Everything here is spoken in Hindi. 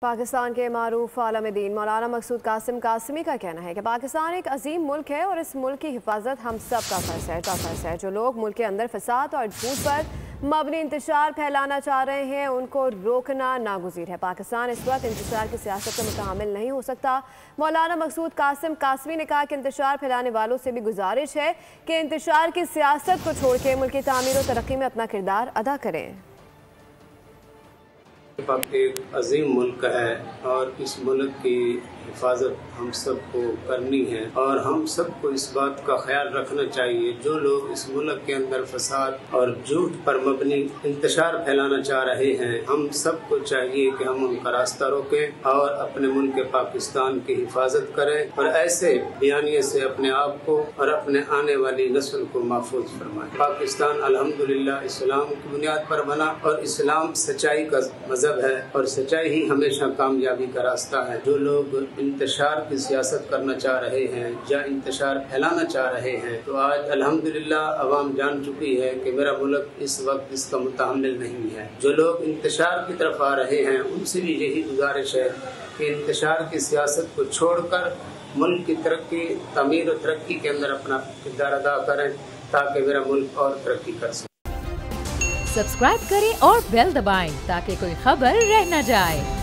पाकिस्तान के मारूफ आलम दीन मौलाना मकसूद कासिम कासिमी का कहना है कि पाकिस्तान एक अजीम मुल्क है और इस मुल्क की हिफाजत हम सब का फ़र्ज़ है। जो लोग मुल्क के अंदर फसाद और झूठ पर मबनी इंतशार फैलाना चाह रहे हैं उनको रोकना नागुज़ीर है। पाकिस्तान इस वक्त इंतशार की सियासत का मुतामिल नहीं हो सकता। मौलाना मकसूद कासिम कासिमी ने कहा कि इंतशार फैलाने वालों से भी गुजारिश है कि इंतशार की सियासत को छोड़ के मुल्क की तामीर और तरक्की में अपना किरदार अदा करें। पाक एक अजीम मुल्क है और इस मुल्क की हिफाजत हम सबको करनी है और हम सबको इस बात का ख्याल रखना चाहिए जो लोग इस मुल्क के अंदर फसाद और झूठ पर मबनी इंतशार फैलाना चाह रहे हैं हम सबको चाहिए कि हम उनका रास्ता रोकें और अपने मुल्क पाकिस्तान की हिफाजत करें और ऐसे बयानिए से अपने आप को और अपने आने वाली नस्ल को महफूज फरमाएं। पाकिस्तान अल्हम्दुलिल्लाह इस्लाम की बुनियाद पर बना और इस्लाम सच्चाई का मजहब है और सच्चाई ही हमेशा कामयाबी का रास्ता है। जो लोग इंतशार की सियासत करना चाह रहे हैं या इंतशार फैलाना चाह रहे हैं तो आज अल्हम्दुलिल्लाह अवाम जान चुकी है कि मेरा मुल्क इस वक्त इसका मुताहम्मिल नहीं है। जो लोग इंतशार की तरफ आ रहे हैं उनसे भी यही गुजारिश है कि इंतशार की सियासत को छोड़कर मुल्क की तरक्की तमीर और तरक्की के अंदर अपना किरदार अदा करें ताकि मेरा मुल्क और तरक्की कर सके। सब्सक्राइब करें और बेल दबाएं ताकि कोई खबर रह न जाए।